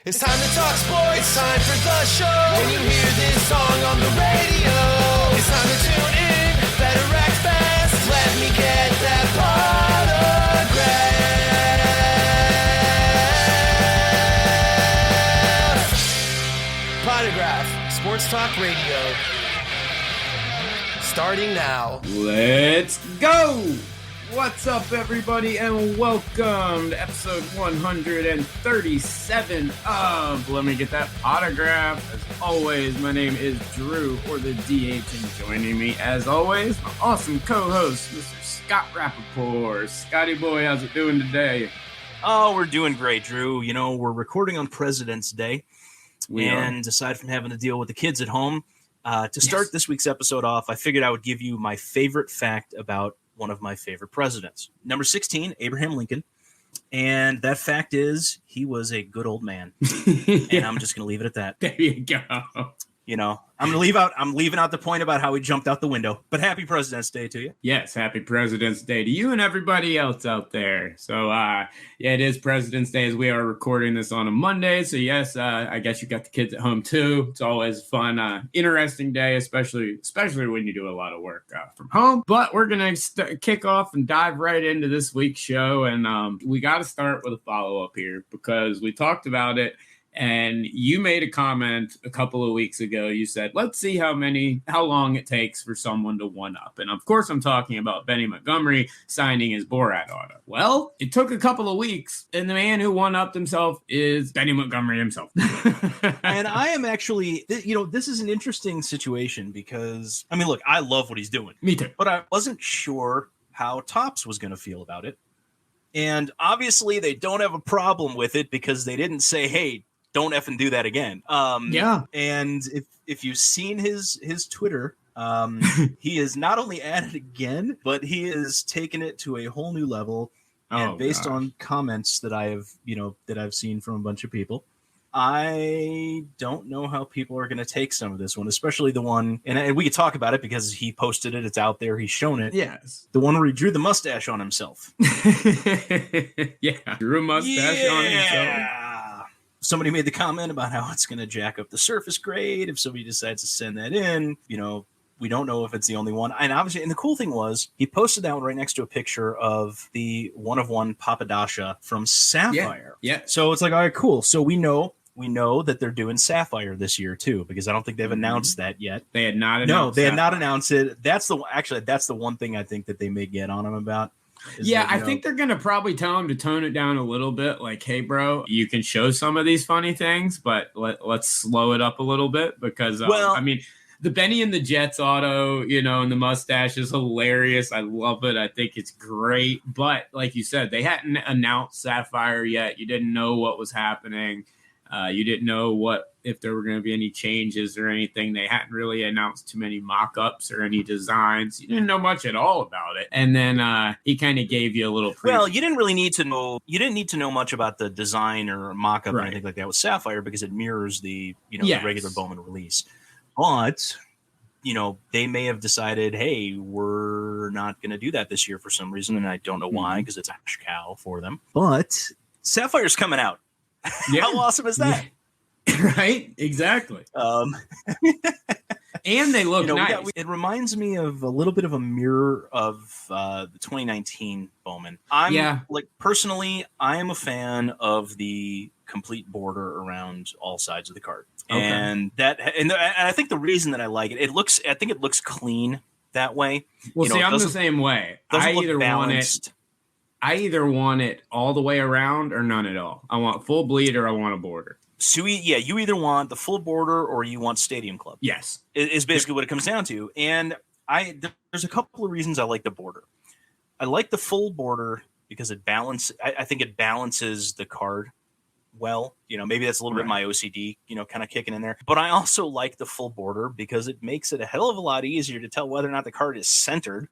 It's time to talk sports, it's time for the show. When you hear this song on the radio, it's time to tune in, better act fast. Let me get that autograph. Potograph, Sports Talk Radio. Starting now. Let's go! What's up, everybody, and welcome to episode 137 of Let Me Get That Autograph. As always, my name is Drew, or the DH, and joining me, as always, my awesome co-host, Mr. Scott Rappaport. Scotty boy, how's it doing today? Oh, we're doing great, Drew. You know, we're recording on President's Day, and aside from having to deal with the kids at home, to start this week's episode off, I figured I would give you my favorite fact about one of my favorite presidents. Number 16, Abraham Lincoln. And that fact is he was a good old man. And I'm just going to leave it at that. There you go. You know, I'm leaving out the point about how he jumped out the window. But happy President's Day to you. Yes, happy President's Day to you and everybody else out there. So, it is President's Day as we are recording this on a Monday. So, yes, I guess you got the kids at home, too. It's always fun, interesting day, especially when you do a lot of work from home. But we're going to kick off and dive right into this week's show. And we got to start with a follow-up here because we talked about it. And you made a comment a couple of weeks ago. You said, let's see how long it takes for someone to one up. And of course, I'm talking about Benny Montgomery signing his Borat auto. Well, it took a couple of weeks, and the man who one upped himself is Benny Montgomery himself. And I am actually, this is an interesting situation because, I mean, look, I love what he's doing. Me too. But I wasn't sure how Topps was going to feel about it. And obviously, they don't have a problem with it because they didn't say, hey, don't effing do that again. And if you've seen his Twitter, he is not only at it again, but he has taken it to a whole new level. And based on comments that I've seen from a bunch of people, I don't know how people are going to take some of this one, especially the one, and we could talk about it because he posted it. It's out there. He's shown it. Yes. The one where he drew the mustache on himself. Yeah. Drew a mustache on himself. Somebody made the comment about how it's going to jack up the surface grade if somebody decides to send that in. You know, we don't know if it's the only one. And obviously, and the cool thing was he posted that one right next to a picture of the one-of-one Papadasha from Sapphire. Yeah. So it's like, all right, cool. So we know that they're doing Sapphire this year too, because I don't think they've announced that yet. They had not announced had not announced it. That's the one thing I think that they may get on him about. I think they're going to probably tell him to tone it down a little bit. Like, hey, bro, you can show some of these funny things, but let's slow it up a little bit because, the Benny and the Jets auto, and the mustache is hilarious. I love it. I think it's great. But like you said, they hadn't announced Sapphire yet. You didn't know what was happening. You didn't know if there were going to be any changes or anything. They hadn't really announced too many mock-ups or any designs. You didn't know much at all about it. And then he kind of gave you a little preview. Well, you didn't really need to know. You didn't need to know much about the design or mock-up or anything like that with Sapphire because it mirrors the the regular Bowman release. But they may have decided, hey, we're not going to do that this year for some reason, and I don't know why because it's a cash cow for them. But Sapphire's coming out. Yeah. How awesome is that? Right? Exactly. And they look nice. It reminds me of a little bit of a mirror of the 2019 Bowman. Personally, I am a fan of the complete border around all sides of the card. Okay. And I think the reason that I like it, I think it looks clean that way. Well, I'm the same way. I either want it all the way around or none at all. I want full bleed or I want a border. So, you either want the full border or you want Stadium Club. Yes. Is basically what it comes down to. And there's a couple of reasons I like the border. I like the full border because I think it balances the card well. Maybe that's a little bit my OCD, kind of kicking in there. But I also like the full border because it makes it a hell of a lot easier to tell whether or not the card is centered.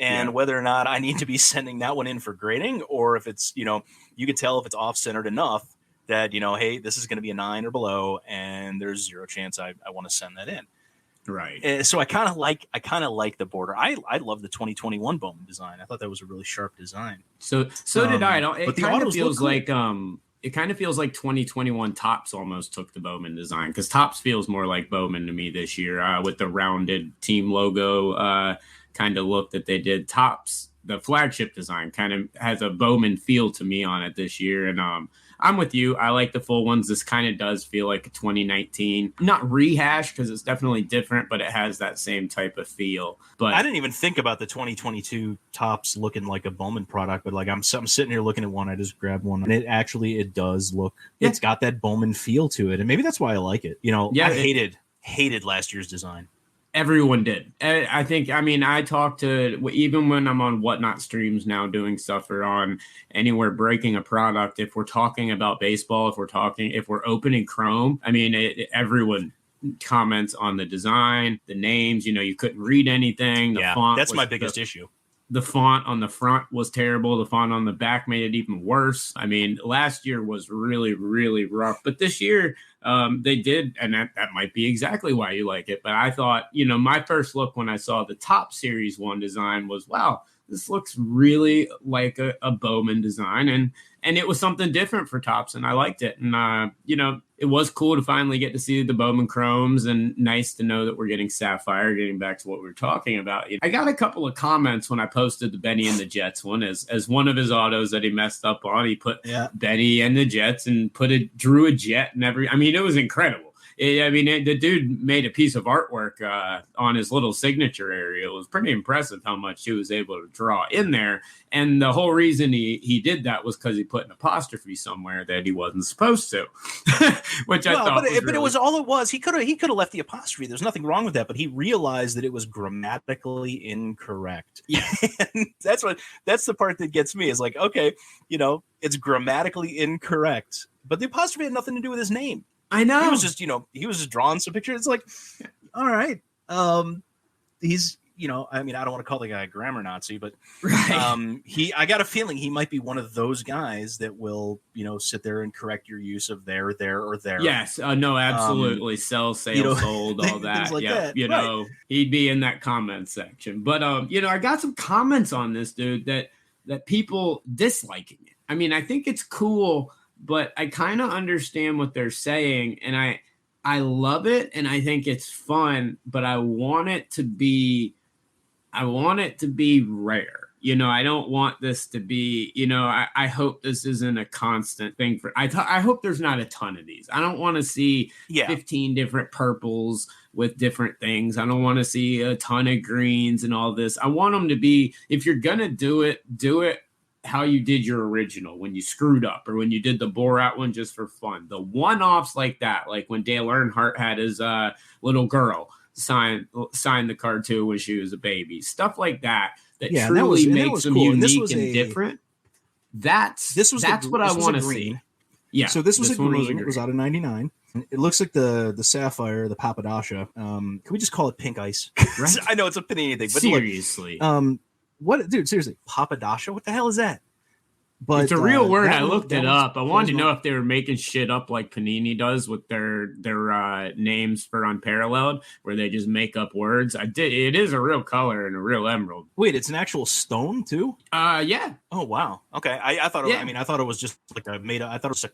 And whether or not I need to be sending that one in for grading, or if it's, you can tell if it's off-centered enough that, hey, this is going to be a 9 or below, and there's zero chance I want to send that in. Right. So I kind of like the border. I love the 2021 Bowman design. I thought that was a really sharp design. So did I. It kind of feels like it kind of feels like 2021 Topps almost took the Bowman design, because Topps feels more like Bowman to me this year with the rounded team logo kind of look that they did. Topps, the flagship design, kind of has a Bowman feel to me on it this year. And I'm with you. I like the full ones. This kind of does feel like a 2019, not rehash because it's definitely different, but it has that same type of feel. But I didn't even think about the 2022 Topps looking like a Bowman product, but like I'm sitting here looking at one. I just grabbed one, and it does look. Yeah. It's got that Bowman feel to it, and maybe that's why I like it. Yeah, I hated last year's design. Everyone did. I think, I talk to, even when I'm on Whatnot streams now doing stuff or on anywhere breaking a product, if we're talking about baseball, if we're opening Chrome, everyone comments on the design, the names, you couldn't read anything. The font that's my biggest issue. The font on the front was terrible. The font on the back made it even worse. Last year was really, really rough. But this year, they did, and that might be exactly why you like it. But I thought, my first look when I saw the Top Series 1 design was, wow, this looks really like a Bowman design. And it was something different for Topps, and I liked it. And, it was cool to finally get to see the Bowman Chromes, and nice to know that we're getting Sapphire, getting back to what we were talking about. I got a couple of comments when I posted the Benny and the Jets one as one of his autos that he messed up on. He put Benny and the Jets and drew a jet and it was incredible. The dude made a piece of artwork on his little signature area. It was pretty impressive how much he was able to draw in there. And the whole reason he did that was because he put an apostrophe somewhere that he wasn't supposed to, which I thought. But it was all it was. He could have left the apostrophe. There's nothing wrong with that. But he realized that it was grammatically incorrect. Yeah, and that's the part that gets me. Is like, okay, it's grammatically incorrect, but the apostrophe had nothing to do with his name. I know. He was just drawing some pictures. It's like, all right. He's, I don't want to call the guy a grammar Nazi, but I got a feeling he might be one of those guys that will, sit there and correct your use of there, or there. Yes. No, absolutely. Sell, sale, sold, all that. Like that. Right. He'd be in that comment section. But, I got some comments on this dude that people disliking it. I think it's cool, but I kind of understand what they're saying, and I love it, and I think it's fun, but I want it to be rare. I don't want this to be, I hope this isn't a constant thing I hope there's not a ton of these. I don't want to see 15 different purples with different things. I don't want to see a ton of greens and all this. I want them to be, if you're going to do it how you did your original when you screwed up, or when you did the Borat one just for fun. The one-offs like that, like when Dale Earnhardt had his little girl sign the card too when she was a baby. Stuff like that truly makes them cool. Unique and different. That's what I want to see. Yeah. So this was a green. It was out of 99. It looks like the Sapphire, the Papadasha. Can we just call it pink ice? Right? I know it's a Panini thing, but seriously. What, dude? Seriously, Papadasha? What the hell is that? But it's a real word. I looked it up. I wanted to know if they were making shit up like Panini does with their names for Unparalleled, where they just make up words. It is a real color and a real emerald. Wait, it's an actual stone too? Yeah. Oh wow. Okay. I thought. I thought it was just like I thought it was a.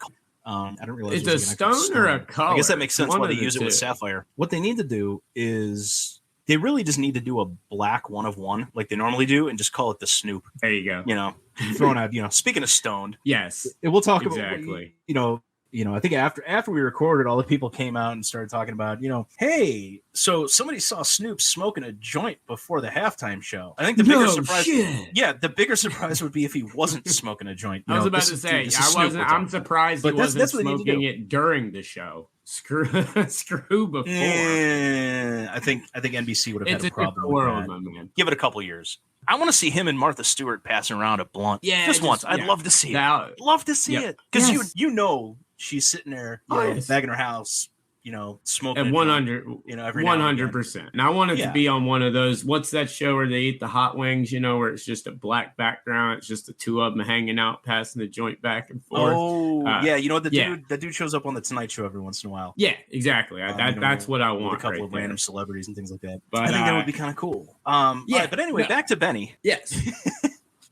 I didn't realize it's a stone or a color. I guess that makes sense why they use it with Sapphire. What they need to do is. They really just need to do a black 1 of 1 like they normally do and just call it the Snoop. There you go. Throwing out, speaking of stoned. Yes. We'll talk exactly. about, I think after we recorded, all the people came out and started talking about, hey, so somebody saw Snoop smoking a joint before the halftime show. I think the bigger surprise. Shit. Yeah, the bigger surprise would be if he wasn't smoking a joint. I was about to say, I'm surprised he wasn't smoking it during the show. Screw before. Yeah, I think NBC would have had a problem with that. Man. Give it a couple years. I want to see him and Martha Stewart passing around a blunt. Yeah, just once. I'd love to see it. Love to see it because she's sitting there, back in her house, smoking. At 100, 100%. And I want it to be on one of those. What's that show where they eat the hot wings? Where it's just a black background. It's just the two of them hanging out, passing the joint back and forth. Oh, the dude shows up on the Tonight Show every once in a while. Yeah, exactly. That's what I want. With a couple of random celebrities and things like that. But I think that would be kind of cool. Right, but anyway, back to Benny. Yes,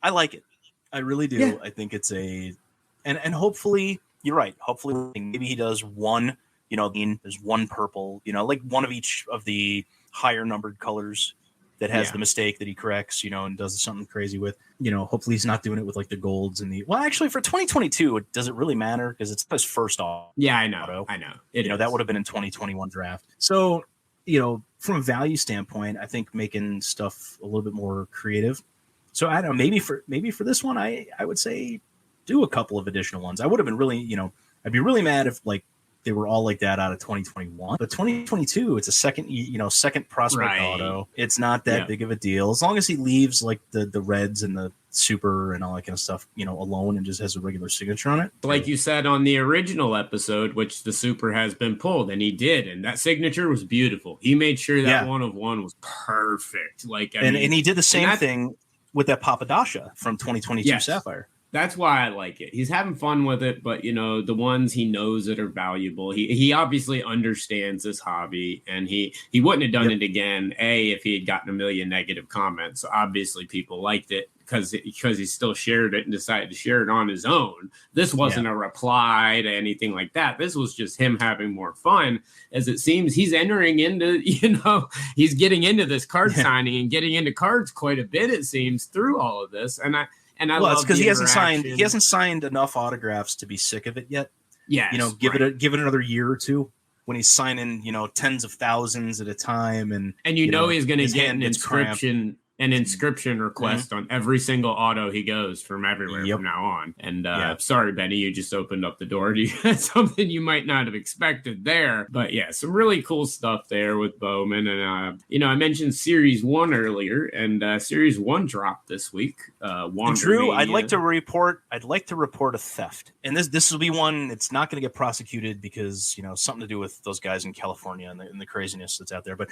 I like it. I really do. Yeah. I think it's and hopefully. you're right. Hopefully, maybe he does one. There's one purple. Like one of each of the higher numbered colors that has the mistake that he corrects. And does something crazy with. Hopefully he's not doing it with like the golds and the. Well, actually, for 2022, does it really matter? Because it's his first auto. Yeah, I know. That would have been in 2021 draft. So, from a value standpoint, I think making stuff a little bit more creative. So I don't know, maybe for this one, I would say do a couple of additional ones. I would have been really, I'd be really mad if like they were all like that out of 2021. But 2022, it's a second prospect auto. It's not that big of a deal as long as he leaves like the reds and the super and all that kind of stuff, alone and just has a regular signature on it. Like you said on the original episode, which the super has been pulled, and he did, and that signature was beautiful. He made sure that 1 of 1 was perfect. And he did the same thing with that Papadasha from 2022 Sapphire. That's why I like it. He's having fun with it, but the ones he knows that are valuable. He obviously understands this hobby, and he wouldn't have done it again. If he had gotten a million negative comments. So obviously people liked it because he still shared it and decided to share it on his own. This wasn't a reply to anything like that. This was just him having more fun. As it seems, he's entering into he's getting into this card signing and getting into cards quite a bit. It seems through all of this, and I love it's because he hasn't signed enough autographs to be sick of it yet. Yeah, give it another year or two when he's signing, tens of thousands at a time, and he's going to get an inscription request on every single auto he goes from everywhere from now on. And sorry, Benny, you just opened up the door to something you might not have expected there. But some really cool stuff there with Bowman. And, I mentioned Series 1 earlier, and Series 1 dropped this week. Drew, I'd like to report a theft. And this will be one that's not going to get prosecuted because, something to do with those guys in California and the craziness that's out there. But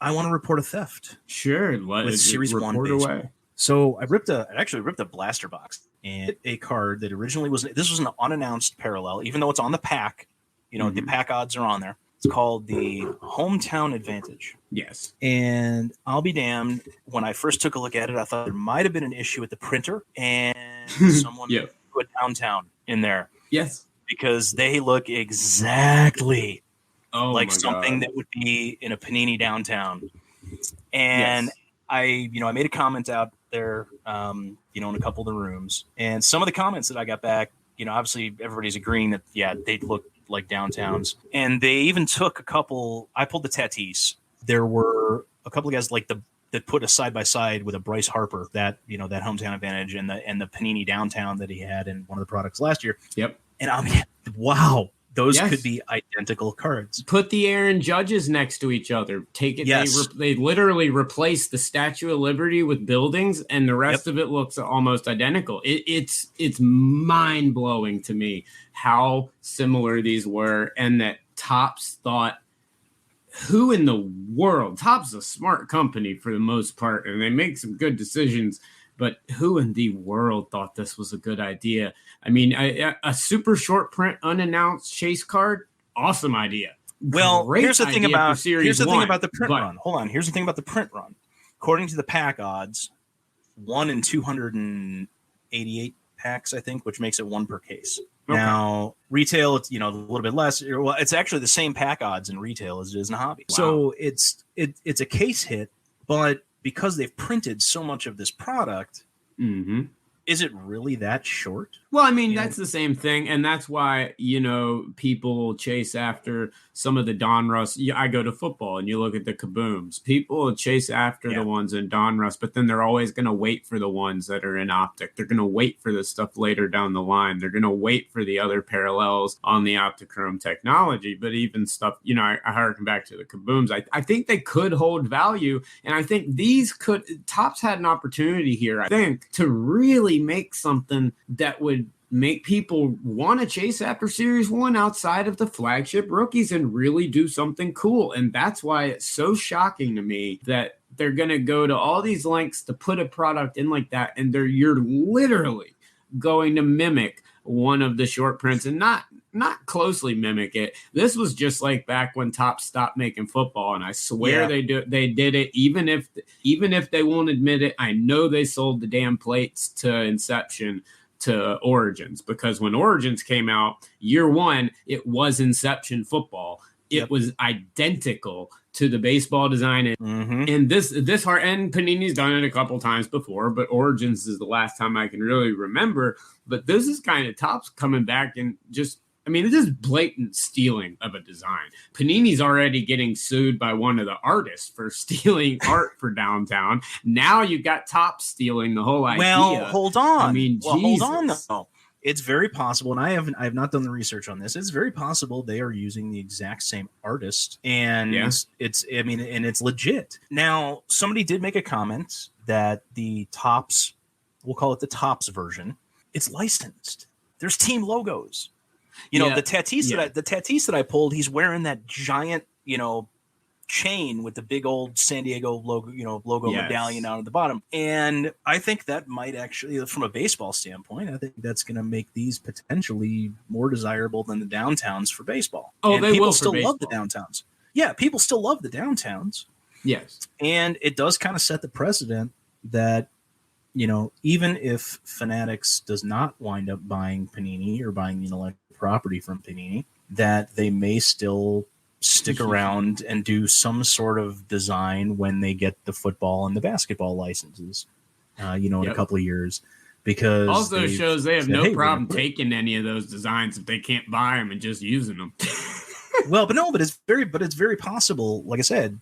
I want to report a theft. Sure. With Series 1 away. So I actually ripped a blaster box and a card that originally was an unannounced parallel, even though it's on the pack. The pack odds are on there. It's called the Hometown Advantage. Yes. And I'll be damned, when I first took a look at it, I thought there might have been an issue with the printer and someone put downtown in there. Yes. Because they look exactly like something that would be in a Panini downtown. And I made a comment out there, in a couple of the rooms, and some of the comments that I got back, obviously everybody's agreeing that, they look like downtowns. And they even took a couple, I pulled the Tatis. There were a couple of guys that put a side by side with a Bryce Harper, that, that Hometown Advantage and the Panini downtown that he had in one of the products last year. Yep. And wow. Those could be identical cards. Put the Aaron Judges next to each other. Take it. Yes. They literally replaced the Statue of Liberty with buildings, and the rest of it looks almost identical. It's mind blowing to me how similar these were, and that Topps thought, who in the world? Topps is a smart company for the most part, and they make some good decisions. But who in the world thought this was a good idea? I mean, a super short print, unannounced chase card, awesome idea. Well, here's the thing about the print run. Hold on. Here's the thing about the print run. According to the pack odds, 1 in 288 packs, I think, which makes it 1 per case. Okay. Now, retail, it's a little bit less. Well, it's actually the same pack odds in retail as it is in hobby. Wow. So it's a case hit, but because they've printed so much of this product, is it really that short? Well, I mean, that's the same thing. And that's why, people chase after some of the Donruss. I go to football and you look at the Kabooms. People chase after the ones in Donruss, but then they're always going to wait for the ones that are in Optic. They're going to wait for the stuff later down the line. They're going to wait for the other parallels on the Optichrome technology. But even stuff, I harken back to the Kabooms. I think they could hold value. And I think Topps had an opportunity here, I think, to really make something that would make people want to chase after Series 1 outside of the flagship rookies and really do something cool. And that's why it's so shocking to me that they're going to go to all these lengths to put a product in like that. And you're literally going to mimic one of the short prints and not closely mimic it. This was just like back when Topps stopped making football, and I swear they did it. Even if they won't admit it, I know they sold the damn plates to Inception to Origins, because when Origins came out, year one, it was Inception football. It was identical to the baseball design. And this and Panini's done it a couple times before, but Origins is the last time I can really remember. But this is kind of Topps coming back and just, I mean, it is blatant stealing of a design. Panini's already getting sued by one of the artists for stealing art for Downtown. Now you've got Topps stealing the whole idea. Well, hold on. I mean, hold on though. It's very possible, and I have not done the research on this. It's very possible they are using the exact same artist, and it's legit. Now, somebody did make a comment that the Topps, we'll call it the Topps version, it's licensed. There's team logos. The Tatis that I pulled, he's wearing that giant, chain with the big old San Diego logo, medallion down at the bottom. And I think that might actually, from a baseball standpoint, I think that's going to make these potentially more desirable than the Downtowns for baseball. Oh, and they people will still for love the Downtowns. Yeah, people still love the Downtowns. Yes. And it does kind of set the precedent that, even if Fanatics does not wind up buying Panini or buying the intellectual property from Panini, that they may still stick around and do some sort of design when they get the football and the basketball licenses, in a couple of years, because also shows they have no problem taking any of those designs if they can't buy them and just using them. Well, but it's very possible. Like I said,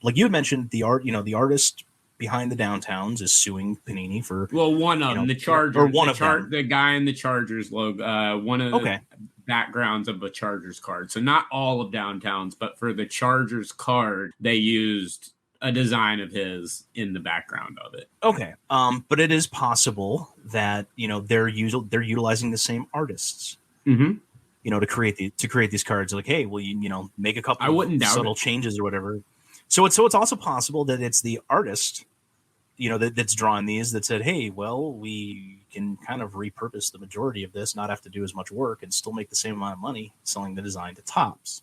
like you had mentioned, the artist behind the Downtowns is suing Panini for one of them, the Chargers, or one of them, the guy in the Chargers logo, one of the backgrounds of a Chargers card. So not all of Downtowns, but for the Chargers card, they used a design of his in the background of it. Okay. But it is possible that, they're utilizing the same artists, to create these cards. Like, hey, will you, make a couple of subtle changes or whatever. So it's also possible that it's the artist, that's drawing these, that said, hey, well, we can kind of repurpose the majority of this, not have to do as much work, and still make the same amount of money selling the design to Topps.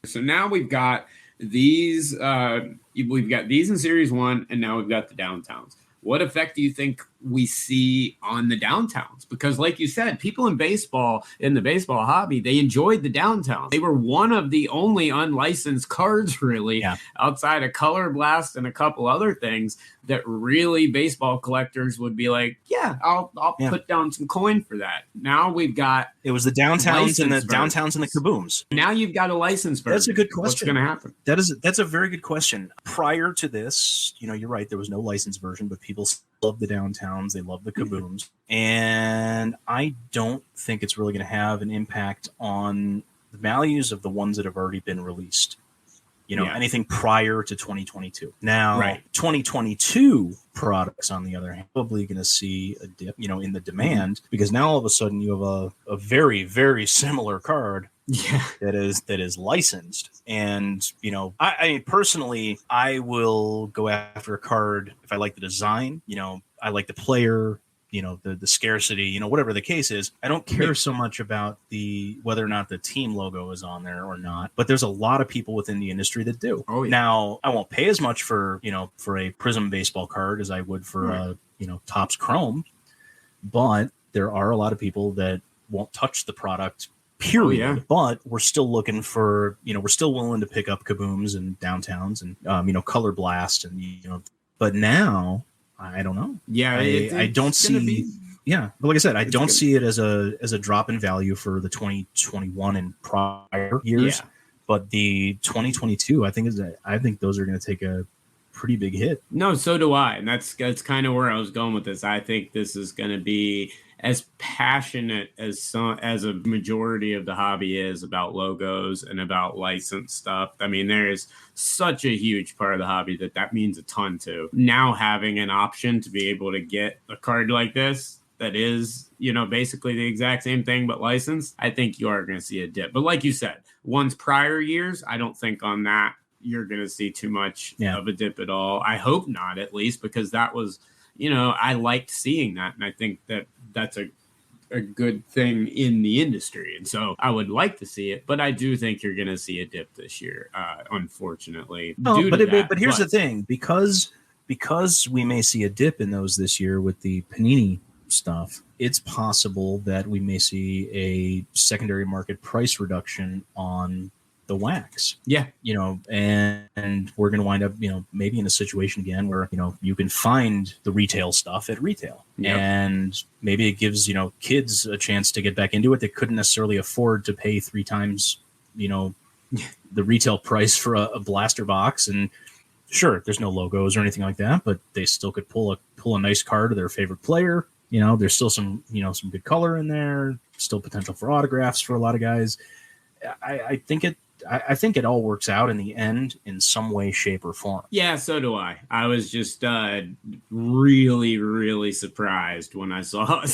So now we've got these in Series 1, and now we've got the Downtowns. What effect do you think we see on the Downtowns? Because like you said, people in the baseball hobby, they enjoyed the Downtowns. They were one of the only unlicensed cards, really, outside of Color Blast and a couple other things, that really baseball collectors would be like, I'll put down some coin for that. Now we've got... It was the Downtowns and the Downtowns and the Kabooms. Now you've got a licensed version. That's a good question. What's going to happen? That's a very good question. Prior to this, you're right, there was no licensed version, but people love the Downtowns, they love the Kabooms, and I don't think it's really going to have an impact on the values of the ones that have already been released. Anything prior to 2022. Now, 2022 products, on the other hand, probably going to see a dip, in the demand, because now all of a sudden you have a very, very similar card that is licensed. And, I mean, personally, I will go after a card if I like the design, I like the player, the scarcity, whatever the case is. I don't care so much about whether or not the team logo is on there or not, but there's a lot of people within the industry that do. Oh, yeah. Now, I won't pay as much for a Prism baseball card as I would for a Topps Chrome, but there are a lot of people that won't touch the product, period. Oh, yeah. But we're still looking for, we're still willing to pick up Kabooms and Downtowns and, Color Blast and, but now I don't know. Yeah. I don't see. But like I said, I don't see it as a drop in value for the 2021 and prior years. Yeah. But the 2022, I think those are going to take a pretty big hit. No, so do I. And that's kind of where I was going with this. I think this is going to be as passionate as a majority of the hobby is about logos and about licensed stuff. I mean, there is such a huge part of the hobby that means a ton to. Now having an option to be able to get a card like this that is, basically the exact same thing but licensed, I think you are going to see a dip. But like you said, ones prior years, I don't think on that you're going to see too much of a dip at all. I hope not, at least, because that was, I liked seeing that. And I think that's a good thing in the industry. And so I would like to see it, but I do think you're going to see a dip this year, unfortunately. But here's the thing, because we may see a dip in those this year with the Panini stuff, it's possible that we may see a secondary market price reduction on the wax. Yeah. And we're going to wind up, maybe in a situation again where, you can find the retail stuff at retail. Yep. And maybe it gives, kids a chance to get back into it. They couldn't necessarily afford to pay 3 times, the retail price for a blaster box. And sure, there's no logos or anything like that, but they still could pull a nice card of their favorite player. There's still some good color in there, still potential for autographs for a lot of guys. I think it all works out in the end in some way, shape, or form. Yeah, so do I. I was just really, really surprised when I saw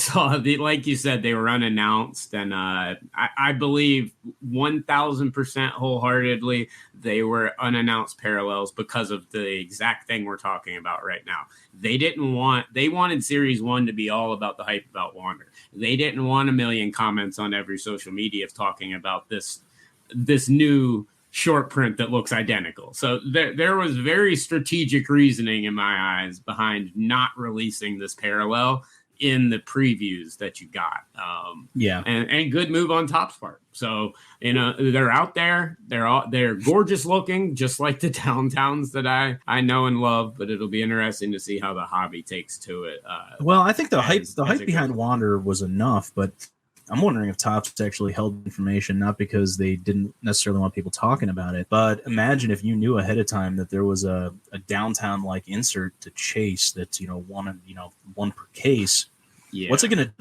like you said, they were unannounced, and I believe 1,000% wholeheartedly they were unannounced parallels because of the exact thing we're talking about right now. They wanted Series 1 to be all about the hype about Wander. They didn't want a million comments on every social media talking about this new short print that looks identical. So there was very strategic reasoning in my eyes behind not releasing this parallel in the previews that you got. And good move on Topps part. So, they're out there. They're gorgeous looking, just like the downtowns that I know and love, but it'll be interesting to see how the hobby takes to it. Well, I think the hype behind Wander was enough, but I'm wondering if Topps actually held information, not because they didn't necessarily want people talking about it, but imagine if you knew ahead of time that there was a downtown-like insert to chase that's, one per case. Yeah. What's it gonna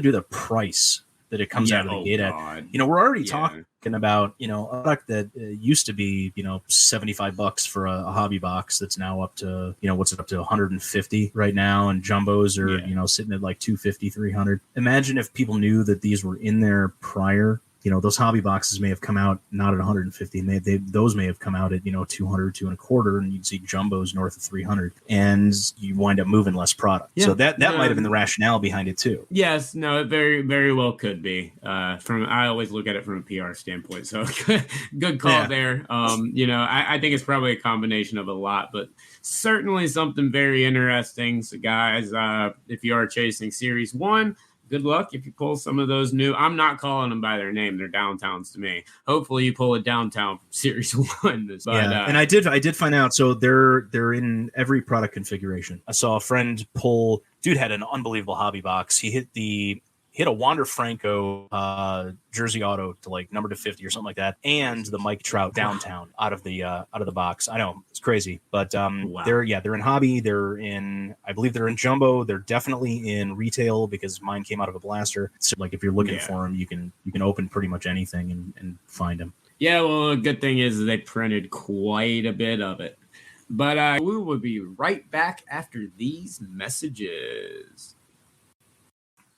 do the price that it comes out of the gate at? We're already talking about, a product that used to be, $75 for a hobby box that's now up to, what's it up to 150 right now, and jumbos are, sitting at like 250, 300. Imagine if people knew that these were in there prior. Those hobby boxes may have come out not at 150. Those may have come out at 200, 225, and you'd see jumbos north of 300, and you wind up moving less product. Yeah. So that might have been the rationale behind it too. Yes, no, it very, very well could be. I always look at it from a PR standpoint. So good call there. I think it's probably a combination of a lot, but certainly something very interesting. So guys, if you are chasing Series 1, good luck if you pull some of those new. I'm not calling them by their name; they're downtowns to me. Hopefully, you pull a downtown from Series 1. And I did find out. So they're in every product configuration. I saw a friend pull. Dude had an unbelievable hobby box. He hit a Wander Franco jersey auto to like number to 50 or something like that, and the Mike Trout downtown out of the box. I know it's crazy, but wow. They're in hobby. I believe they're in jumbo. They're definitely in retail because mine came out of a blaster. So like if you're looking for them, you can open pretty much anything and find them. Yeah, well, a good thing is they printed quite a bit of it. But we will be right back after these messages.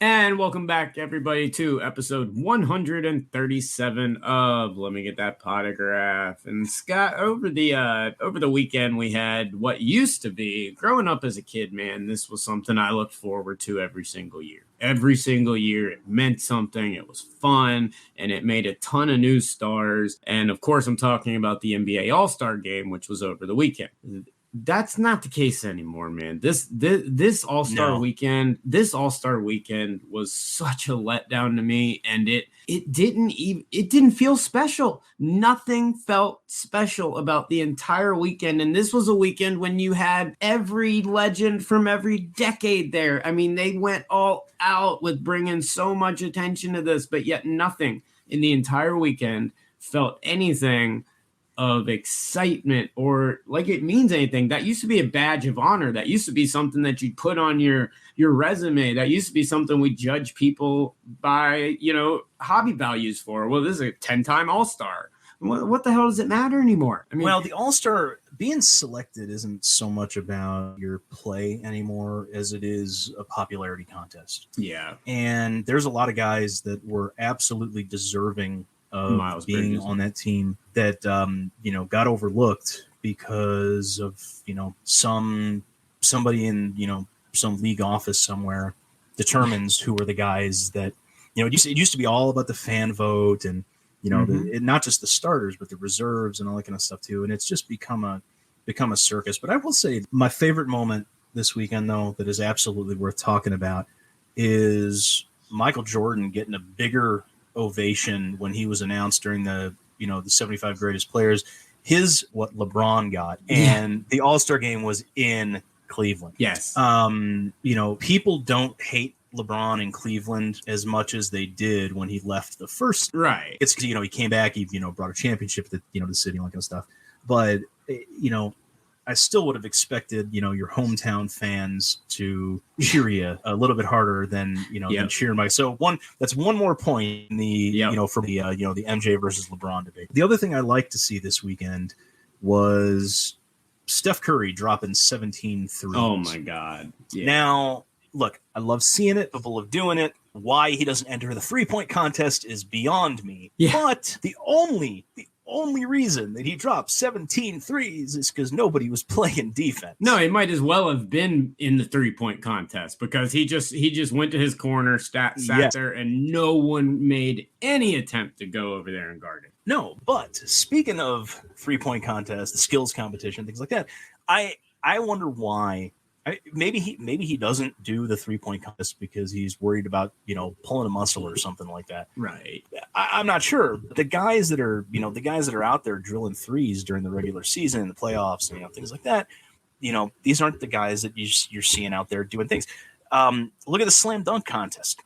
And welcome back, everybody, to episode 137 of Let Me Get That Potograph. And Scott, over the weekend, we had what used to be, growing up as a kid, man, this was something I looked forward to every single year. Every single year, it meant something. It was fun, and it made a ton of new stars. And, of course, I'm talking about the NBA All-Star Game, which was over the weekend. That's not the case anymore, man. This All-Star weekend, was such a letdown to me, and it didn't feel special. Nothing felt special about the entire weekend, and this was a weekend when you had every legend from every decade there. I mean, they went all out with bringing so much attention to this, but yet nothing in the entire weekend felt anything of excitement or like it means anything. That used to be a badge of honor. That used to be something that you'd put on your resume. That used to be something we judge people by, hobby values for. Well, this is a 10-time All-Star. What the hell does it matter anymore? I mean, well, the All-Star being selected isn't so much about your play anymore as it is a popularity contest. Yeah. And there's a lot of guys that were absolutely deserving of Miles being Bridges on that team that got overlooked because of somebody in some league office somewhere determines who are the guys that it used to be all about the fan vote and not just the starters but the reserves and all that kind of stuff too, and it's just become a circus. But I will say my favorite moment this weekend though that is absolutely worth talking about is Michael Jordan getting a bigger ovation when he was announced during the 75 greatest players. What LeBron got, and the All-Star game was in Cleveland. Yes. People don't hate LeBron in Cleveland as much as they did when he left the first. Right. It's he came back, he brought a championship to the city and all that kind of stuff. But I still would have expected your hometown fans to cheer you a little bit harder than than cheering Mike. So that's one more point in the for the the MJ versus LeBron debate. The other thing I like to see this weekend was Steph Curry dropping 17 threes. Oh my God. Yeah. Now, look, I love seeing it, people of doing it. Why he doesn't enter the 3-point contest is beyond me. Yeah. But the only reason that he dropped 17 threes is because nobody was playing defense. No, he might as well have been in the 3-point contest because he just went to his corner, sat there, and no one made any attempt to go over there and guard it. No, but speaking of 3-point contest, the skills competition, things like that, I wonder why. Maybe he doesn't do the 3-point contest because he's worried about pulling a muscle or something like that. Right. I'm not sure. The guys that are out there drilling threes during the regular season and the playoffs and things like that. These aren't the guys that you're seeing out there doing things. Look at the slam dunk contest.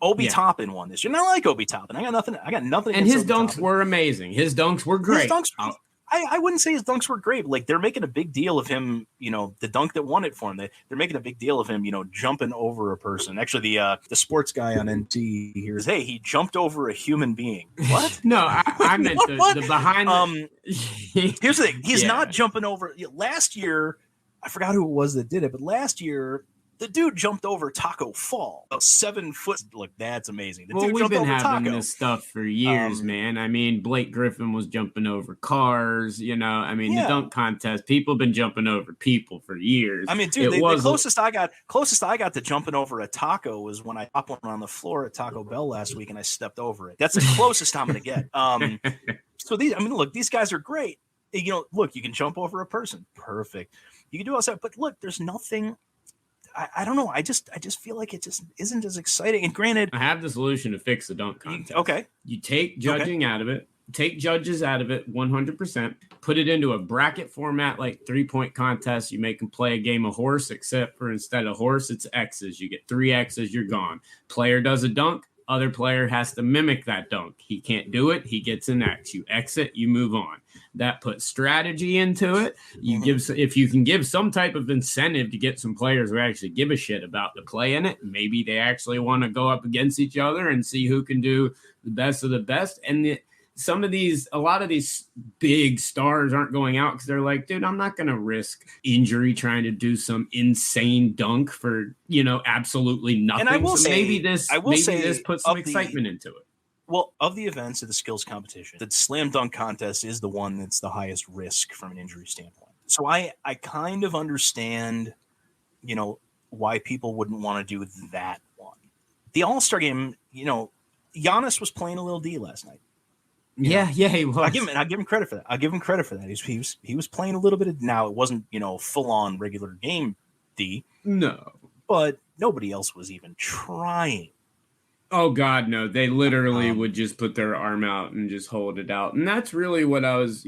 Obi Toppin won this year. And I like Obi Toppin. I got nothing. And his dunks were amazing. His dunks were great. I wouldn't say his dunks were great. Like they're making a big deal of him, the dunk that won it for him. They're making a big deal of him, jumping over a person. Actually, the sports guy on NT here is, hey, he jumped over a human being. What? No, I meant the behind. Here's the thing. He's not jumping over. Last year, I forgot who it was that did it, but last year, the dude jumped over Taco Fall, a 7 foot. Look, that's amazing. We've been having this stuff for years, man. I mean, Blake Griffin was jumping over cars. The dunk contest. People have been jumping over people for years. I mean, dude, the closest I got to jumping over a taco was when I popped one on the floor at Taco Bell last week and I stepped over it. That's the closest I'm going to get. So these guys are great. Look, you can jump over a person. Perfect. You can do all that, but look, there's nothing. I don't know. I just feel like it just isn't as exciting. And granted, I have the solution to fix the dunk contest. Okay. You take judging out of it, take judges out of it 100%, put it into a bracket format like 3-point contest. You make them play a game of horse, except for instead of horse, it's X's. You get 3 X's, you're gone. Player does a dunk. Other player has to mimic that dunk. He can't do it. He gets an X. You exit, you move on. That puts strategy into it. If you can give some type of incentive to get some players who actually give a shit about the play in it, maybe they actually want to go up against each other and see who can do the best of the best. And a lot of these big stars aren't going out because they're like, dude, I'm not going to risk injury trying to do some insane dunk for, absolutely nothing. And I will say, maybe this puts some excitement into it. Well, of the events of the skills competition, the slam dunk contest is the one that's the highest risk from an injury standpoint. So I kind of understand, why people wouldn't want to do that one. The All-Star game, Giannis was playing a little D last night. Yeah, he was. I give him credit for that. He was playing a little bit of. Now it wasn't full on regular game D. No, but nobody else was even trying. Oh God, no! They literally would just put their arm out and just hold it out, and that's really what I was,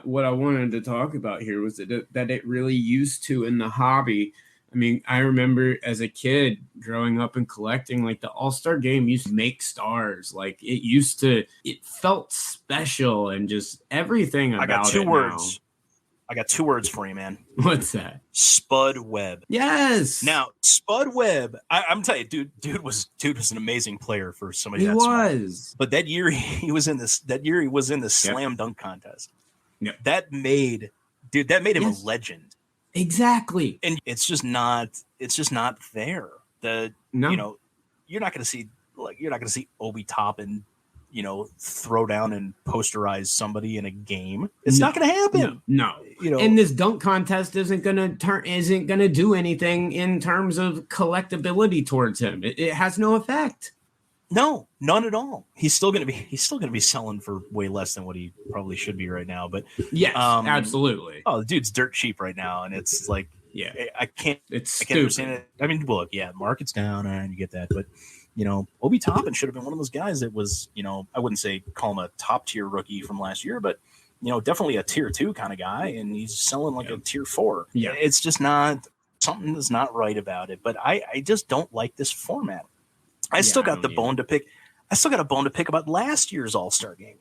what I wanted to talk about here was that it really used to in the hobby. I mean, I remember as a kid growing up and collecting, like the All-Star game used to make stars. Like it felt special and just everything about it. I got 2 words. I got 2 words for you, man. What's that? Spud Webb. Yes. Now, Spud Webb, I'm telling you, dude was an amazing player for somebody that smart. But that year he was in the slam dunk contest. Yep. That made him a legend. Exactly. And it's just not there. You're not going to see Obi Toppin, throw down and posterize somebody in a game. It's not going to happen. No. And this dunk contest isn't going to do anything in terms of collectability towards him. It has no effect. No, none at all. He's still going to be selling for way less than what he probably should be right now. But yes, absolutely. Oh, the dude's dirt cheap right now, and it's like Yeah, I can't stupid. understand it. I mean, look, yeah, market's down and you get that, but Obi Toppin should have been one of those guys that was, I wouldn't say call him a top tier rookie from last year, but definitely a tier 2 kind of guy, and he's selling like a tier 4. Yeah, it's just not something that's not right about it. But I just don't like this format. I still got the bone to pick. I still got a bone to pick about last year's All-Star game.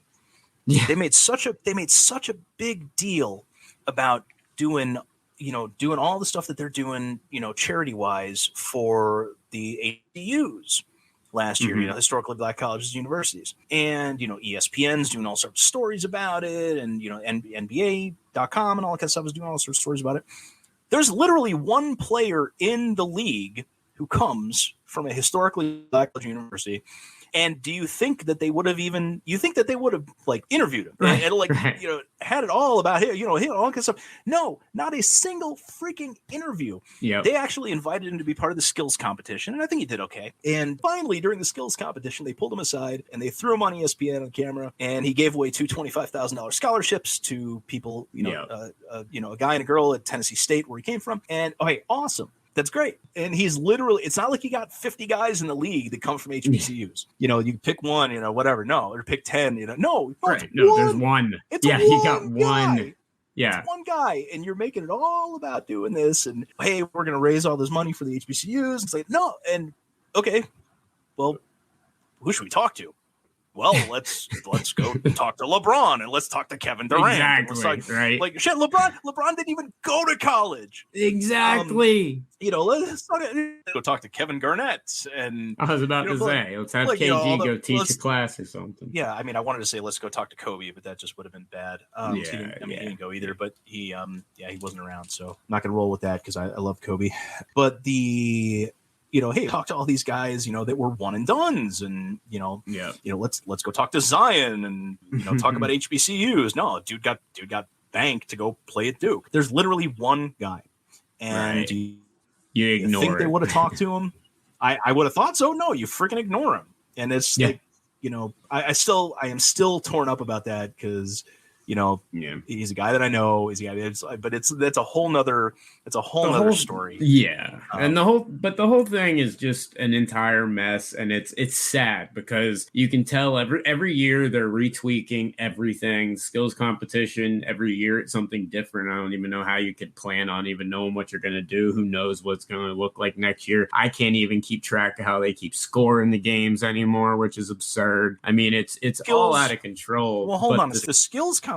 Yeah, they made such a big deal about doing all the stuff that they're doing, charity wise for the HBCUs last year, historically black colleges and universities. And, ESPN's doing all sorts of stories about it. And, NBA.com and all that kind of stuff is doing all sorts of stories about it. There's literally one player in the league who comes from a historically black college university. And do you think that they would have like interviewed him and had it all about him, all that kind of stuff? No, not a single freaking interview. Yeah, they actually invited him to be part of the skills competition, and I think he did okay. And finally, during the skills competition, they pulled him aside and they threw him on ESPN on camera, and he gave away 2 $25,000 scholarships to people, a guy and a girl at Tennessee State where he came from. And awesome. That's great. And he's literally, it's not like he got 50 guys in the league that come from HBCUs. You pick one, whatever. No, or pick 10, no. Right. No, there's one. He got one. Yeah. It's one guy. And you're making it all about doing this. And, hey, we're going to raise all this money for the HBCUs. It's like, no. And, okay, well, who should we talk to? Well, let's go talk to LeBron and let's talk to Kevin Durant. Exactly, right? Like shit, LeBron didn't even go to college. Exactly. Let's go talk to Kevin Garnett. And I was about to say, let's have KG go teach a class or something. Yeah, I mean, I wanted to say let's go talk to Kobe, but that just would have been bad. He didn't go either, but he wasn't around, so I'm not gonna roll with that because I love Kobe. But hey, talk to all these guys, that were one and dones, and let's go talk to Zion and talk about HBCUs. No, dude got banked to go play at Duke. There's literally one guy, and you ignore. Think they would have talked to him? I would have thought so. No, you freaking ignore him, and it's like I am still torn up about that because. He's a guy that I know. That's a whole nother story. Yeah, and the whole thing is just an entire mess, and it's sad because you can tell every year they're retweaking everything. Skills competition every year it's something different. I don't even know how you could plan on even knowing what you're going to do. Who knows what's going to look like next year? I can't even keep track of how they keep scoring the games anymore, which is absurd. I mean, it's all out of control. Well, hold on, the skills competition.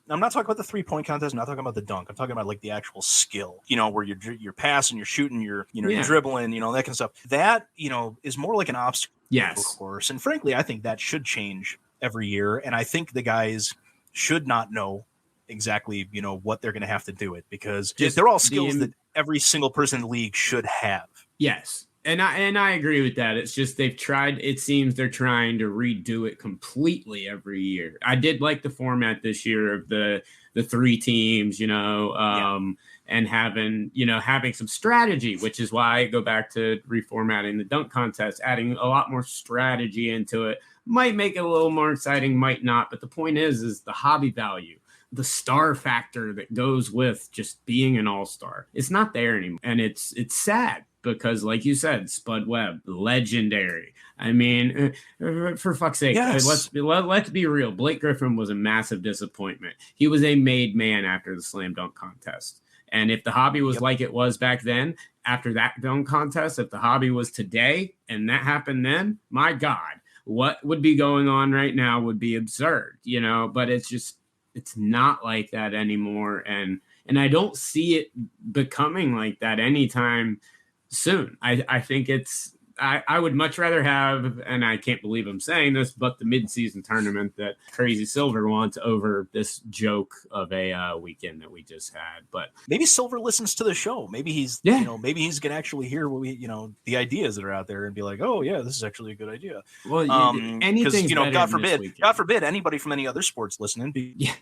I'm not talking about the 3-point contest. I'm not talking about the dunk. I'm talking about like the actual skill, where you're passing, you're shooting, you're dribbling, that kind of stuff. That, is more like an obstacle course. And frankly, I think that should change every year. And I think the guys should not know exactly, what they're going to have to do it because they're all skills that every single person in the league should have. Yes. And I agree with that. It's just it seems they're trying to redo it completely every year. I did like the format this year of the 3 teams, and having some strategy, which is why I go back to reformatting the dunk contest, adding a lot more strategy into it. Might make it a little more exciting, might not. But the point is the hobby value, the star factor that goes with just being an all-star. It's not there anymore. And it's sad. Because, like you said, Spud Webb, legendary. I mean, for fuck's sake, let's be real. Blake Griffin was a massive disappointment. He was a made man after the slam dunk contest. And if the hobby was like it was back then, after that dunk contest, if the hobby was today and that happened then, my God, what would be going on right now would be absurd, But it's not like that anymore. And I don't see it becoming like that anytime soon. I think I would much rather have, and I can't believe I'm saying this, but the mid-season tournament that Crazy Silver wants over this joke of a weekend that we just had. But maybe Silver listens to the show. Maybe he's maybe he's gonna actually hear what we the ideas that are out there and be like, oh yeah, this is actually a good idea. Well, anything, God forbid anybody from any other sports listening.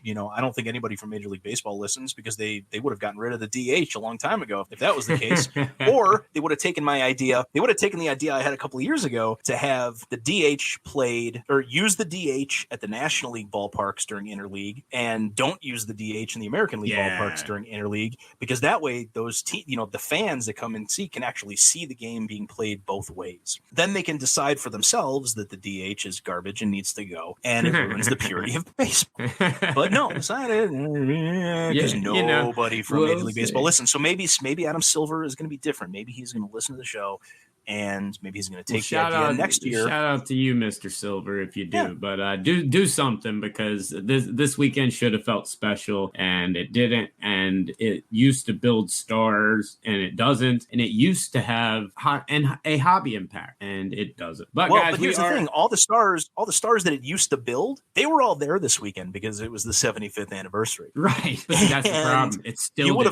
I don't think anybody from Major League Baseball listens because they would have gotten rid of the DH a long time ago if that was the case. Or they would have taken my idea. They would have taken the idea idea I had a couple of years ago to have the DH played or use the DH at the National League ballparks during interleague, and don't use the DH in the American League ballparks during interleague, because that way those the fans that come and see can actually see the game being played both ways. Then they can decide for themselves that the DH is garbage and needs to go, and it ruins the purity of baseball. But no, decided because nobody from Major League Baseball listens. So maybe Adam Silver is going to be different. Maybe he's going to listen to the show, and maybe he's going to take the idea next year. Shout out to you, Mr. Silver, if you do. But do something, because this weekend should have felt special, and it didn't. And it used to build stars, and it doesn't. And it used to have a hobby impact, and it doesn't. But guys, but here's the thing: all the stars that it used to build, they were all there this weekend because it was the 75th anniversary. Right. That's the problem. It's still you would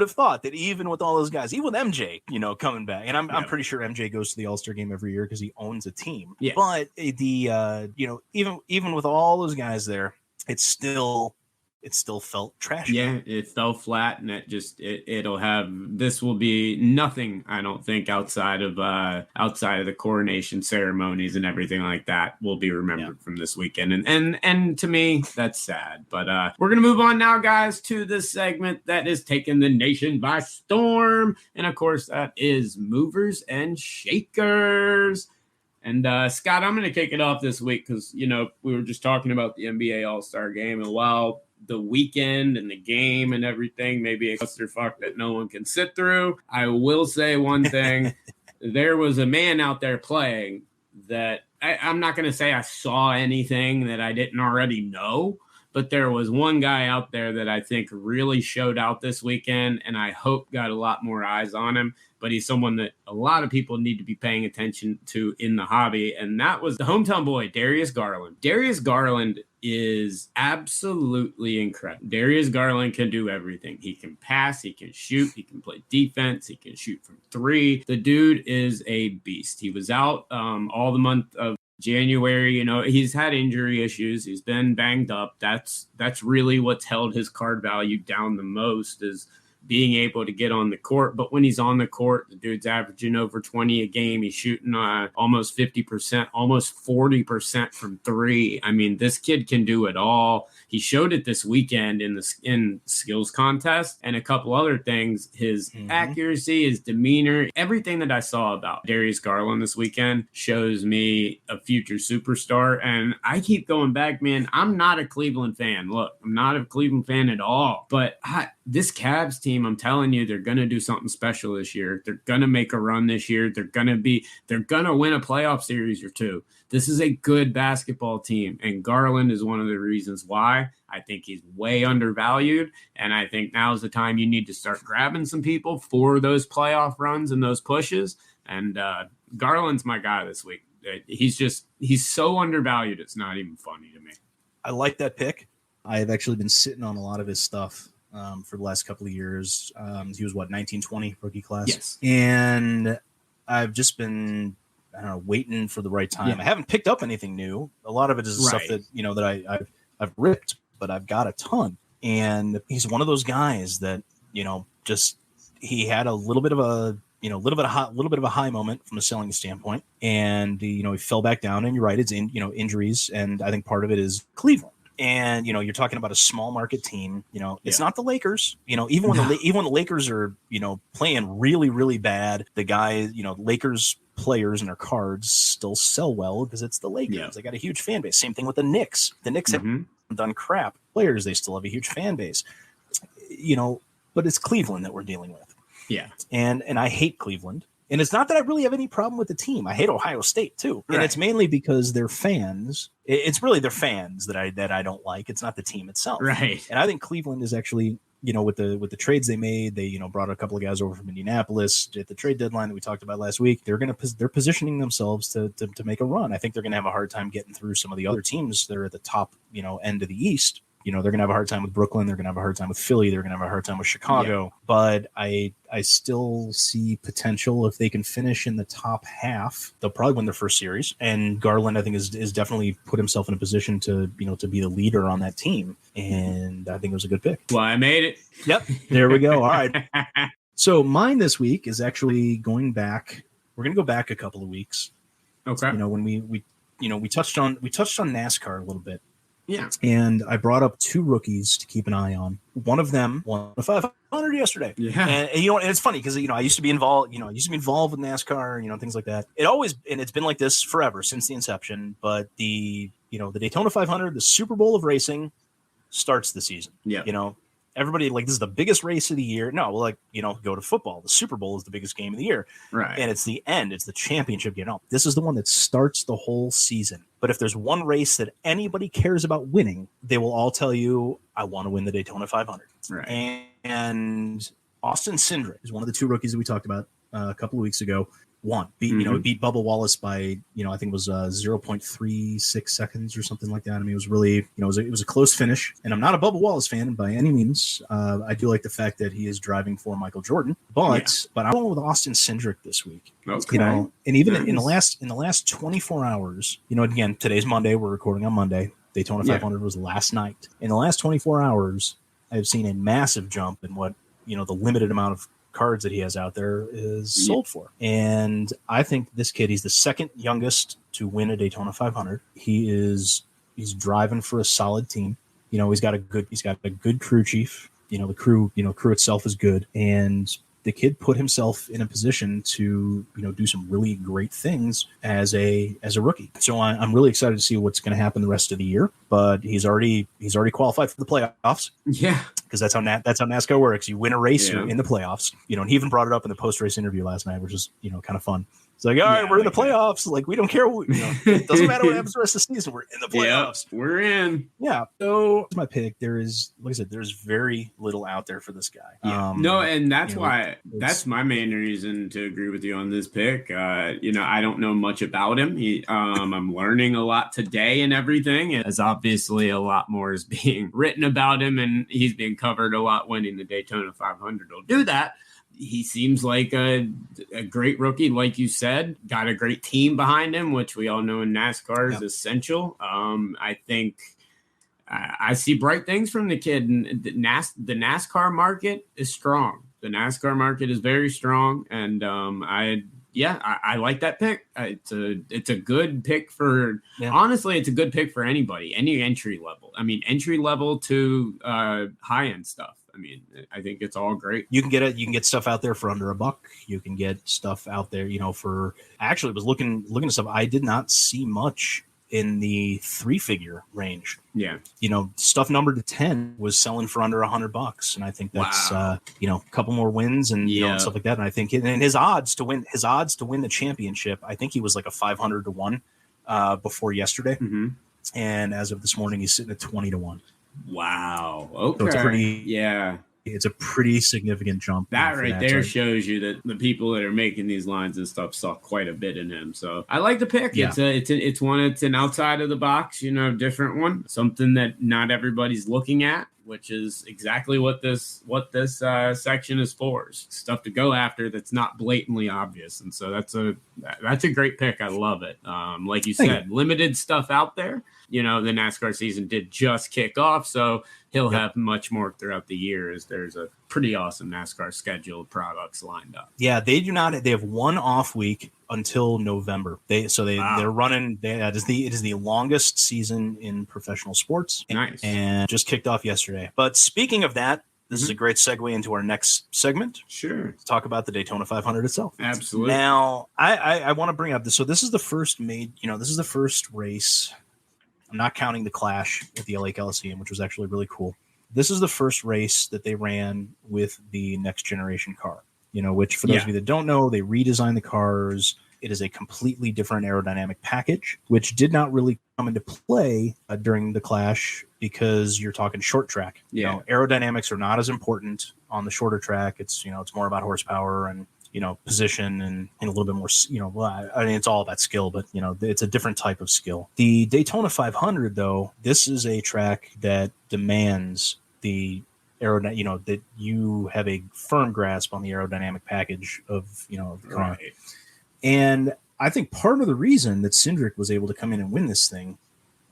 have thought that even with all those guys, even with MJ, coming back, and I'm pretty sure MJ goes to the All-Star game every year because he owns a team. Yeah. But even with all those guys there, it still felt trashy. Yeah, it fell flat, and this will be nothing, I don't think, outside of the coronation ceremonies and everything like that will be remembered from this weekend. And to me, that's sad. But we're gonna move on now, guys, to the segment that is taking the nation by storm. And of course, that is movers and shakers. And Scott, I'm going to kick it off this week because, we were just talking about the NBA All-Star game, and while the weekend and the game and everything may be a clusterfuck that no one can sit through, I will say one thing. There was a man out there playing that I'm not going to say I saw anything that I didn't already know, but there was one guy out there that I think really showed out this weekend, and I hope got a lot more eyes on him. But he's someone that a lot of people need to be paying attention to in the hobby, and that was the hometown boy, Darius Garland. Darius Garland is absolutely incredible. Darius Garland can do everything. He can pass, he can shoot, he can play defense, he can shoot from three. The dude is a beast. He was out all the month of January. He's had injury issues. He's been banged up. That's really what's held his card value down the most, is being able to get on the court. But when he's on the court, the dude's averaging over 20 a game. He's shooting almost 50%, almost 40% from three. I mean, this kid can do it all. He showed it this weekend in skills contest and a couple other things. His accuracy, his demeanor, everything that I saw about Darius Garland this weekend shows me a future superstar. And I keep going back, man. I'm not a Cleveland fan. Look, I'm not a Cleveland fan at all. But this Cavs team, I'm telling you, they're going to do something special this year. They're going to make a run this year. They're going to win a playoff series or two. This is a good basketball team, and Garland is one of the reasons why. I think he's way undervalued, and I think now's the time you need to start grabbing some people for those playoff runs and those pushes, and Garland's my guy this week. He's so undervalued, it's not even funny to me. I like that pick. I've actually been sitting on a lot of his stuff for the last couple of years. He was 1920 rookie class. Yes. And I've just been, waiting for the right time. Yeah. I haven't picked up anything new. A lot of it is stuff that, that I've ripped, but I've got a ton. And he's one of those guys that, he had a little bit of a, a little bit of a high moment from a selling standpoint. And, he fell back down, and you're right. It's injuries. And I think part of it is Cleveland. And, you're talking about a small market team, it's not the Lakers, even when the Lakers are, playing really, really bad, the guy, Lakers players and their cards still sell well because it's the Lakers. Yeah. They got a huge fan base. Same thing with the Knicks. The Knicks have done crap. Players, they still have a huge fan base, but it's Cleveland that we're dealing with. Yeah. And I hate Cleveland. And it's not that I really have any problem with the team. I hate Ohio State too. Right. And it's mainly because their fans. It's really their fans that I don't like. It's not the team itself. Right. And I think Cleveland is actually, with the trades they made, they, brought a couple of guys over from Indianapolis at the trade deadline that we talked about last week. They're positioning themselves to make a run. I think they're going to have a hard time getting through some of the other teams that are at the top, end of the East. They're going to have a hard time with Brooklyn. They're going to have a hard time with Philly. They're going to have a hard time with Chicago. Yeah. But I still see potential if they can finish in the top half. They'll probably win their first series. And Garland, I think, is definitely put himself in a position to be the leader on that team. And I think it was a good pick. Well, I made it. Yep. There we go. All right. So mine this week is actually going back we're gonna go back a couple of weeks. Okay. When we touched on NASCAR a little bit. Yeah. And I brought up 2 rookies to keep an eye on. One of them won a 500 yesterday. Yeah. And it's funny because, I used to be involved, with NASCAR, things like that. It's been like this forever since the inception. But the Daytona 500, the Super Bowl of racing, starts the season. Yeah. Everybody this is the biggest race of the year. No, go to football. The Super Bowl is the biggest game of the year. Right. And it's the end. It's the championship game. No, this is the one that starts the whole season. But if there's one race that anybody cares about winning, they will all tell you, I want to win the Daytona 500. Right. And Austin Cindric is one of the 2 rookies that we talked about a couple of weeks ago. Beat Bubba Wallace by, I think it was 0.36 seconds or something like that. I mean, it was really, it was a close finish. And I'm not a Bubba Wallace fan by any means. I do like the fact that he is driving for Michael Jordan, but I'm going with Austin Cindric this week. Okay. And even in the last 24 hours, again, today's Monday. We're recording on Monday. Daytona 500 was last night. In the last 24 hours, I've seen a massive jump in what, the limited amount of cards that he has out there is sold for. And I think this kid, he's the second youngest to win a Daytona 500. He's driving for a solid team. He's got a good crew chief. The crew itself is good. And the kid put himself in a position to, do some really great things as a rookie. So I'm really excited to see what's going to happen the rest of the year. But he's already qualified for the playoffs. Yeah, because that's how NASCAR works. You win a race, you're in the playoffs. And he even brought it up in the post-race interview last night, which is kind of fun. It's like, all right, we're in the playoffs. Like, we don't care. It doesn't matter what happens the rest of the season. We're in the playoffs. Yeah, we're in. Yeah. So my pick. There is, like I said, there's very little out there for this guy. Yeah. And that's why that's my main reason to agree with you on this pick. I don't know much about him. I'm learning a lot today and everything. As obviously a lot more is being written about him, and he's being covered a lot winning the Daytona 500. He'll do that. He seems like a great rookie, like you said, got a great team behind him, which we all know in NASCAR is essential. I think I see bright things from the kid, and the NASCAR market is strong. The NASCAR market is very strong, and I like that pick. It's a good pick for honestly, it's a good pick for anybody, any entry level. I mean, entry level to high end stuff. I mean, I think it's all great. You can get stuff out there for under $1. You can get stuff out there, for actually was looking at stuff. I did not see much in the 3-figure range. Yeah. Stuff numbered to 10 was selling for under $100. And I think that's, a couple more wins and stuff like that. And I think his odds to win the championship, I think he was like a 500 to 1 before yesterday. Mm-hmm. And as of this morning, he's sitting at 20 to 1. Wow. Okay. So it's a pretty significant jump. That right there shows you that the people that are making these lines and stuff saw quite a bit in him. So I like the pick. Yeah. It's an outside of the box, different one, something that not everybody's looking at, which is exactly what this section is for. Stuff to go after that's not blatantly obvious. And so that's a great pick. I love it. Like you said, limited stuff out there. The NASCAR season did just kick off, so he'll have much more throughout the year as there's a pretty awesome NASCAR schedule of products lined up. Yeah, they do not. They have one off week until November. They're running. It is the longest season in professional sports. Nice. And just kicked off yesterday. But speaking of that, this is a great segue into our next segment. Sure. Let's talk about the Daytona 500 itself. Absolutely. Now, I want to bring up this. So this is the first this is the first race. I'm not counting the clash at the LA Coliseum, which was actually really cool. This is the first race that they ran with the next generation car, which for those of you that don't know, they redesigned the cars. It is a completely different aerodynamic package, which did not really come into play during the clash because you're talking short track. Aerodynamics are not as important on the shorter track. It's more about horsepower and position and a little bit more, I mean, it's all about skill, but, it's a different type of skill. The Daytona 500, though, this is a track that demands the aerodynamic, that you have a firm grasp on the aerodynamic package of, the car. Right. And I think part of the reason that Cindric was able to come in and win this thing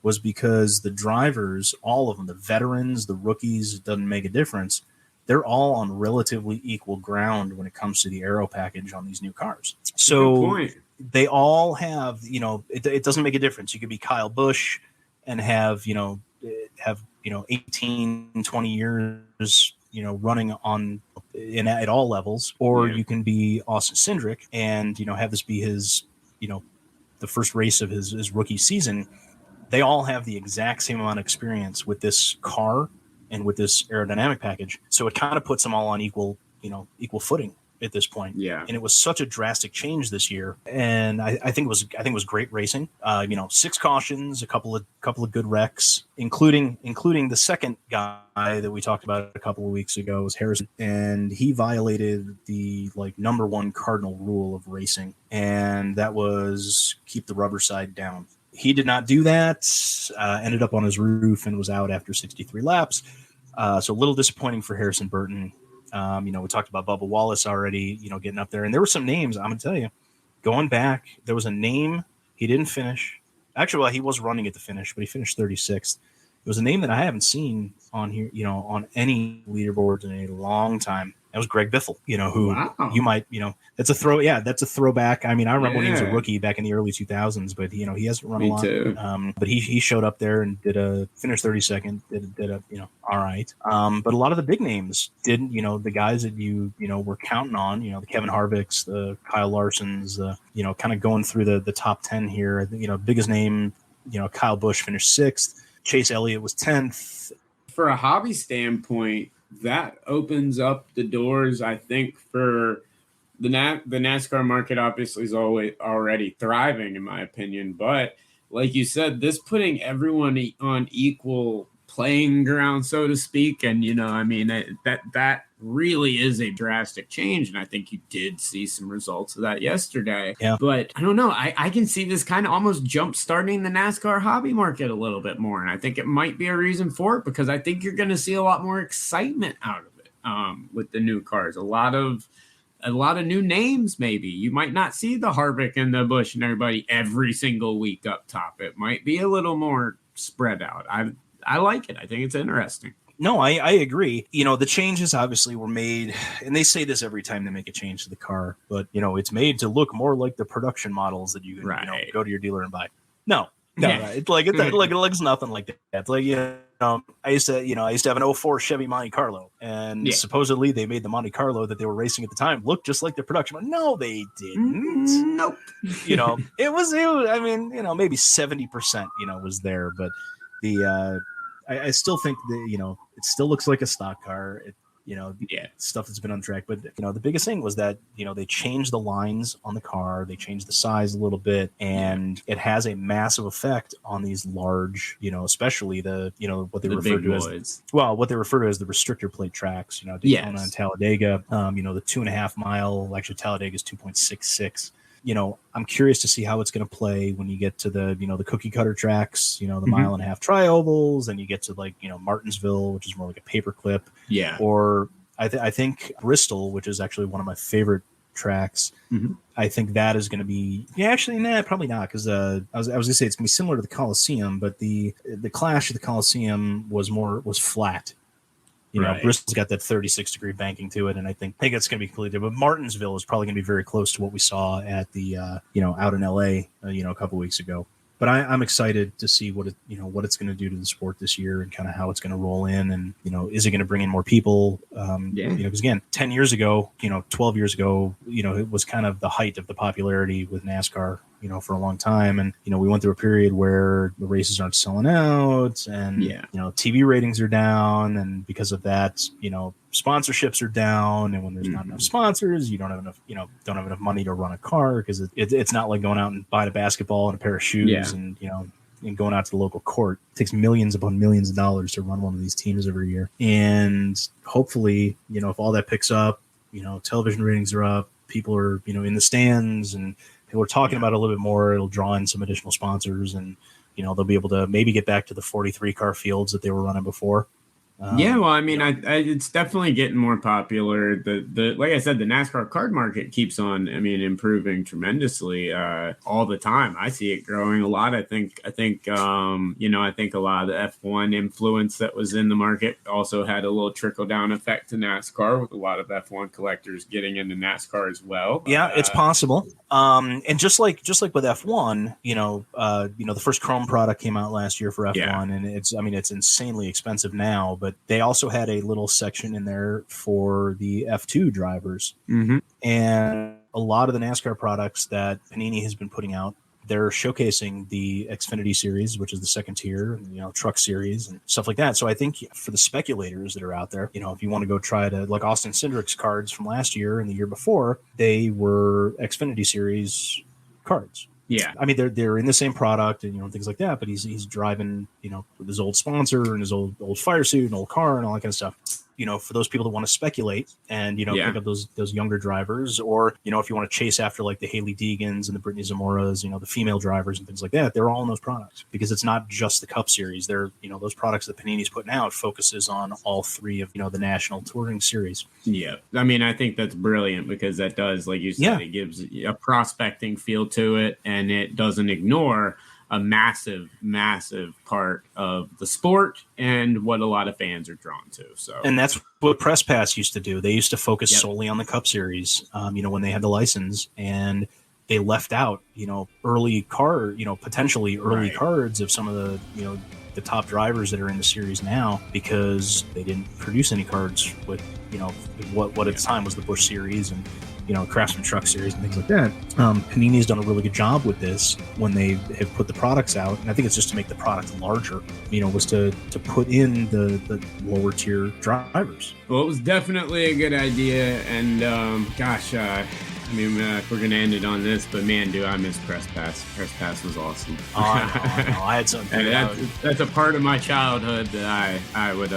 was because the drivers, all of them, the veterans, the rookies, it doesn't make a difference. they're all on relatively equal ground when it comes to the aero package on these new cars. So they all have, it doesn't make a difference. You could be Kyle Busch and have 18, 20 years, running at all levels, or you can be Austin Cindric and, have this be his, the first race of his rookie season. They all have the exact same amount of experience with this car and with this aerodynamic package. So it kind of puts them all on equal footing at this point. Yeah. And it was such a drastic change this year. And I think it was great racing. 6 cautions, a couple of good wrecks, including the second guy that we talked about a couple of weeks ago was Harrison. And he violated the number one cardinal rule of racing. And that was keep the rubber side down. He did not do that, ended up on his roof and was out after 63 laps. So a little disappointing for Harrison Burton. We talked about Bubba Wallace already, getting up there. And there were some names, I'm going to tell you, going back, there was a name he didn't finish. Actually, well, he was running at the finish, but he finished 36th. It was a name that I haven't seen on here, on any leaderboards in a long time. That was Greg Biffle, who you might, that's a throwback. I mean, I remember when he was a rookie back in the early 2000s, but he hasn't run a lot. Too. But he showed up there and finished 32nd, did a all right. But a lot of the big names didn't, the guys that you were counting on, the Kevin Harvicks, the Kyle Larsons, kind of going through the top 10 here. Biggest name, Kyle Busch finished 6th. Chase Elliott was 10th. For a hobby standpoint, that opens up the doors, I think, for the NASCAR market. Obviously is already thriving, in my opinion. But like you said, this putting everyone on equal playing ground, so to speak. And, that really is a drastic change. And I think you did see some results of that yesterday. Yeah. But I don't know. I can see this kind of almost jump starting the NASCAR hobby market a little bit more. And I think it might be a reason for it, because I think you're going to see a lot more excitement out of it with the new cars. A lot of new names, maybe. You might not see the Harvick and the Busch and everybody every single week up top. It might be a little more spread out. I like it. I think it's interesting. No, I agree. The changes obviously were made, and they say this every time they make a change to the car, but it's made to look more like the production models that you can go to your dealer and buy. No. It's it looks nothing like that. It's like, I used to have an 04 Chevy Monte Carlo, and supposedly they made the Monte Carlo that they were racing at the time look just like the production model. No, they didn't. Nope. It was I mean, maybe 70%, was there, but I still think that, it still looks like a stock car. Stuff that's been on track. But, the biggest thing was that, they changed the lines on the car. They changed the size a little bit. And it has a massive effect on these large, especially what they refer to as, what they refer to as the restrictor plate tracks, Daytona and Talladega, the 2.5 mile, actually Talladega is 2.66. I'm curious to see how it's going to play when you get to the, the cookie cutter tracks, the mile and a half tri-ovals, and you get to Martinsville, which is more like a paperclip. Yeah. Or I think Bristol, which is actually one of my favorite tracks. Mm-hmm. I think that is going to be, probably not. Cause I was going to say it's going to be similar to the Coliseum, but the Clash of the Coliseum was flat. Bristol's got that 36-degree banking to it, and I think it's going to be completely different. But Martinsville is probably going to be very close to what we saw at the, out in LA, a couple weeks ago. But I'm excited to see what it's going to do to the sport this year and kind of how it's going to roll in, and is it going to bring in more people? Because again, 10 years ago, 12 years ago, it was kind of the height of the popularity with NASCAR, for a long time, and we went through a period where the races aren't selling out, and TV ratings are down, and because of that, sponsorships are down, and when there's not enough sponsors, you don't have enough money to run a car, because it's not like going out and buying a basketball and a pair of shoes and going out to the local court. It takes millions upon millions of dollars to run one of these teams every year, and hopefully if all that picks up, television ratings are up, people are in the stands, and we're talking about it a little bit more. It'll draw in some additional sponsors, and they'll be able to maybe get back to the 43 car fields that they were running before. Yeah, well, I mean, it's definitely getting more popular. The like I said, the NASCAR card market keeps on, I mean, improving tremendously all the time. I see it growing a lot. I think I think a lot of the F1 influence that was in the market also had a little trickle down effect to NASCAR, with a lot of F1 collectors getting into NASCAR as well. But, yeah, it's possible. And just like with F1, the first Chrome product came out last year for F1, and it's insanely expensive now, but they also had a little section in there for the F2 drivers. Mm-hmm. And a lot of the NASCAR products that Panini has been putting out, they're showcasing the Xfinity series, which is the second tier, truck series and stuff like that. So I think for the speculators that are out there, if you want to go try to, like Austin Cindric's cards from last year and the year before, they were Xfinity series cards. Yeah, I mean they're in the same product and things like that, but he's driving with his old sponsor and his old fire suit and old car and all that kind of stuff. For those people that want to speculate and pick up those younger drivers, or if you want to chase after like the Haley Deegans and the Brittany Zamoras, the female drivers and things like that, they're all in those products, because it's not just the Cup Series. They're those products that Panini's putting out focuses on all three of the National Touring Series. Yeah, I mean, I think that's brilliant, because that does, like you said, it gives a prospecting feel to it, and it doesn't ignore a massive part of the sport and what a lot of fans are drawn to. So, and that's what Press Pass used to do. They used to focus solely on the Cup Series, when they had the license, and they left out, early potentially early cards of some of the top drivers that are in the series now, because they didn't produce any cards with, what at the time was the Busch Series and, Craftsman Truck Series and things like that. Panini's done a really good job with this when they have put the products out, and I think it's just to make the product larger, was to put in the lower tier drivers. Well, it was definitely a good idea, and if we're going to end it on this, but man, do I miss Press Pass. Press Pass was awesome. I know. I had something. That's a part of my childhood that I would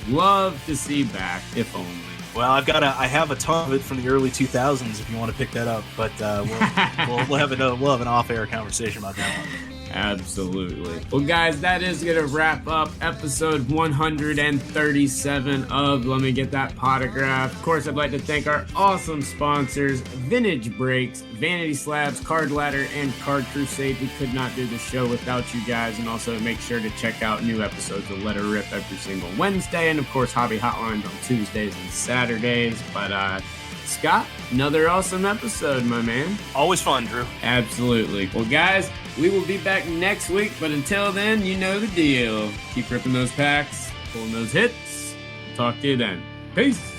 love to see back, if only. Well, I have a ton of it from the early 2000s if you want to pick that up, but we'll have an off-air conversation about that one. Absolutely. Well, guys, that is going to wrap up episode 137 of Let Me Get That Potograph. Of course, I'd like to thank our awesome sponsors, Vintage Breaks, Vanity Slabs, Card Ladder, and Card Crusade. We could not do the show without you guys. And also make sure to check out new episodes of Let Her Rip every single Wednesday. And, of course, Hobby Hotlines on Tuesdays and Saturdays. But, Scott, another awesome episode, my man. Always fun, Drew. Absolutely. Well, guys, we will be back next week, but until then, you know the deal. Keep ripping those packs, pulling those hits. Talk to you then. Peace.